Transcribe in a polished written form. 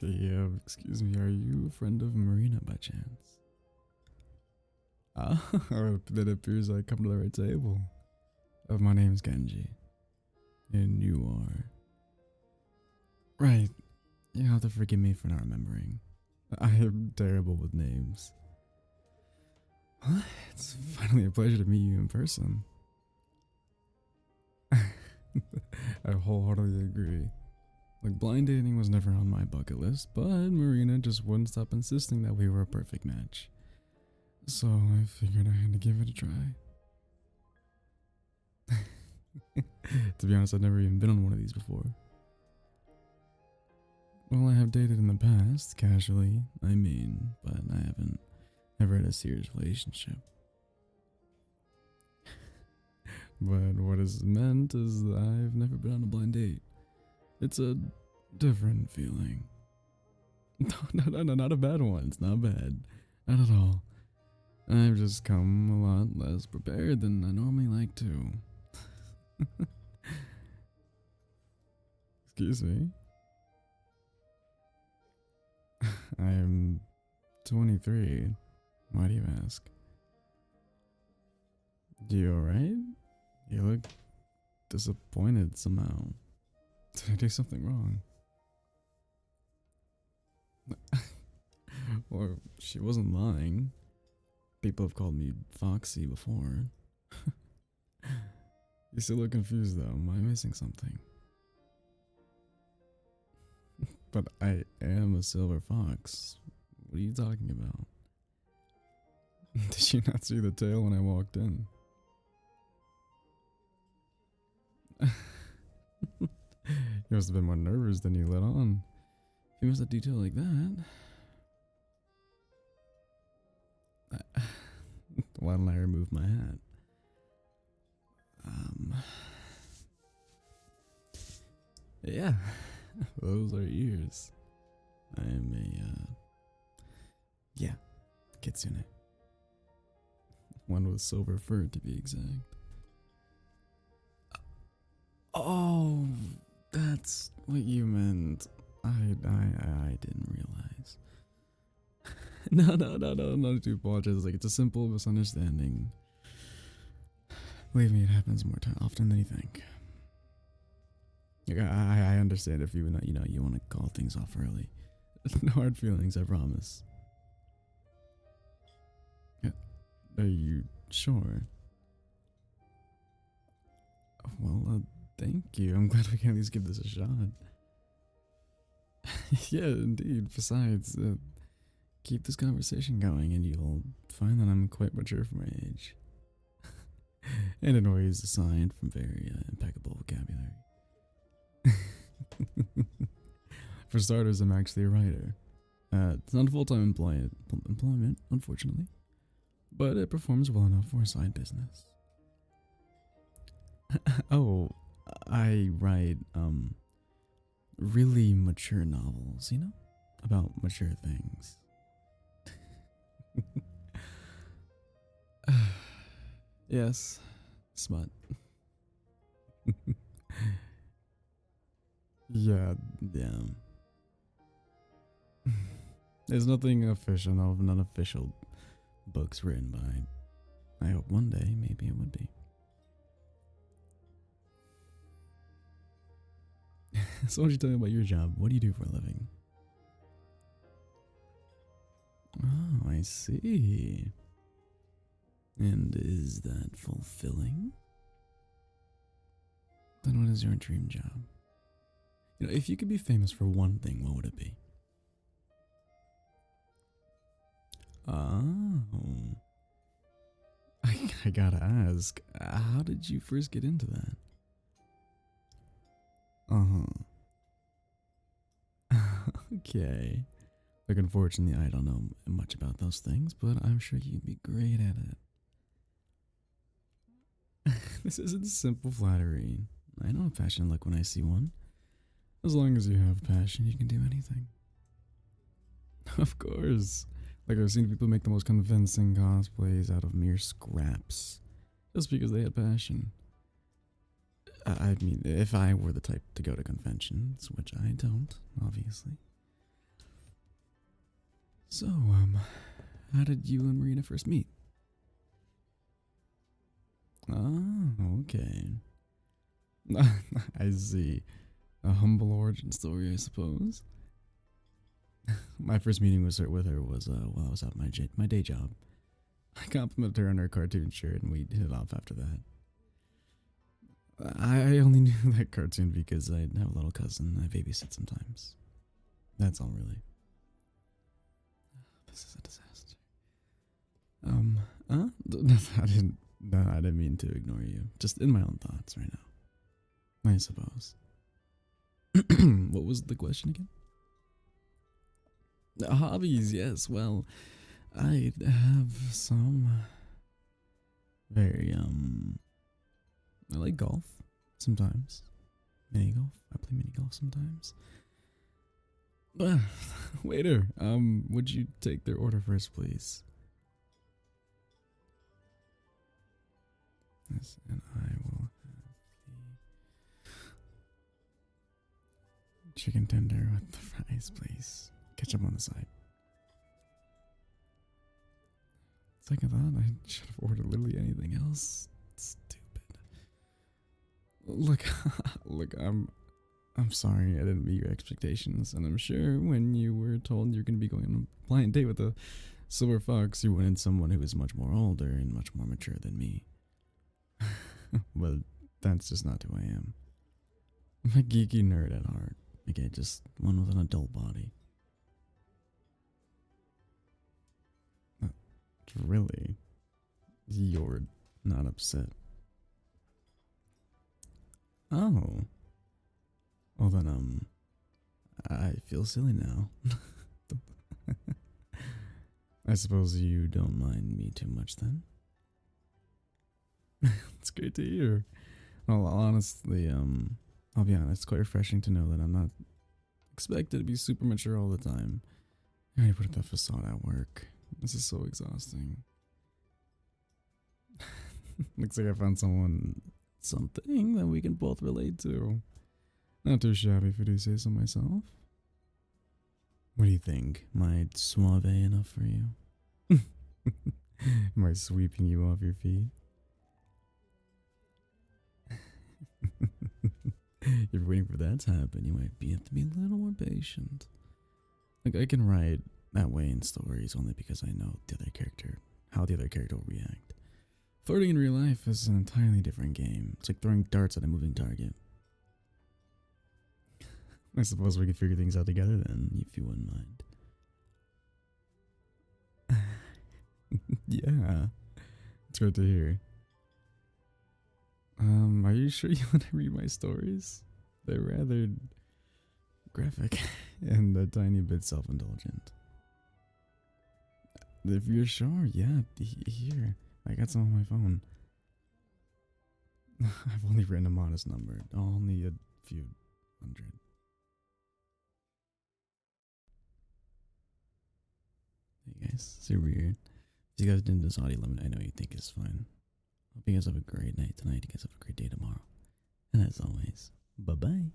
Yeah, excuse me, are you a friend of Marina by chance? Ah, that appears I come to the right table. My name's Genji. And you are... Right, you have to forgive me for not remembering. I am terrible with names. Well, it's finally a pleasure to meet you in person. I wholeheartedly agree. Like, blind dating was never on my bucket list, but Marina just wouldn't stop insisting that we were a perfect match. So I figured I had to give it a try. To be honest, I've never even been on one of these before. Well, I have dated in the past, casually, I mean, but I haven't ever had a serious relationship. But what is meant is that I've never been on a blind date. It's a different feeling. No, not a bad one. It's not bad. Not at all. I've just come a lot less prepared than I normally like to. Excuse me? I am 23. Why do you ask? You alright? You look disappointed somehow. Did I do something wrong? Or she wasn't lying. People have called me Foxy before. You still look confused though. Am I missing something? But I am a silver fox. What are you talking about? Did you not see the tail when I walked in? You must have been more nervous than you let on. If you missed a detail like that. Why don't I remove my hat? Yeah, those are ears. I am yeah, Kitsune. One with silver fur to be exact. Oh, that's what you meant. I didn't realize. No, to apologize. Like, it's a simple misunderstanding. Believe me, it happens more often than you think. Like, I understand if you want to call things off early. No hard feelings, I promise. Are you sure? Well, thank you. I'm glad we can at least give this a shot. Yeah, indeed. Besides, keep this conversation going and you'll find that I'm quite mature for my age. And in ways aside from very impeccable vocabulary. For starters, I'm actually a writer. It's not a full-time employment, unfortunately. But it performs well enough for a side business. Oh, I write, really mature novels, about mature things. Yes, smut. Yeah. There's nothing official, no unofficial books written by. I hope one day, maybe it would be. So why don't you tell me about your job? What do you do for a living? Oh, I see. And is that fulfilling? Then what is your dream job? If you could be famous for one thing, what would it be? Oh. I gotta ask, how did you first get into that? Okay. Like, unfortunately, I don't know much about those things, but I'm sure you'd be great at it. This isn't simple flattery. I know a passion look when I see one. As long as you have passion, you can do anything. Of course. Like, I've seen people make the most convincing cosplays out of mere scraps. Just because they had passion. I mean, if I were the type to go to conventions, which I don't, obviously, So, how did you and Marina first meet? Oh, okay. I see. A humble origin story, I suppose. My first meeting with her was while I was at my day job. I complimented her on her cartoon shirt, and we hit it off after that. I only knew that cartoon because I have a little cousin I babysit sometimes. That's all, really. This is a disaster. Huh? I didn't mean to ignore you. Just in my own thoughts right now, I suppose. What was the question again? Hobbies, yes. Well, I have some very I like golf sometimes. Mini golf. I play mini golf sometimes. Waiter, would you take their order first, please? Yes, and I will have the chicken tender with the fries, please. Ketchup on the side. It's like I thought I should have ordered literally anything else. Stupid. Look, look, I'm sorry I didn't meet your expectations, and I'm sure when you were told you're going to be going on a blind date with a silver fox, you wanted someone who was much more older and much more mature than me. But that's just not who I am. I'm a geeky nerd at heart. Okay, just one with an adult body. Really? You're not upset? Oh. Well then, I feel silly now. I suppose you don't mind me too much then? It's great to hear. Well, honestly, I'll be honest, it's quite refreshing to know that I'm not expected to be super mature all the time. I already put up that facade at work. This is so exhausting. Looks like I found something that we can both relate to. Not too shabby if I do say so myself. What do you think? Am I suave enough for you? Am I sweeping you off your feet? If you're waiting for that to happen, you might have to be a little more patient. Like, I can write that way in stories only because I know how the other character will react. Flirting in real life is an entirely different game. It's like throwing darts at a moving target. I suppose we could figure things out together then, if you wouldn't mind. Yeah, it's great to hear. Are you sure you want to read my stories? They're rather graphic and a tiny bit self-indulgent. If you're sure, yeah, here. I got some on my phone. I've only written a modest number, only a few hundred. Hey guys, super weird. If you guys didn't do this audio limit, I know you think it's fine. Hope you guys have a great night tonight. You guys have a great day tomorrow. And as always, bye bye.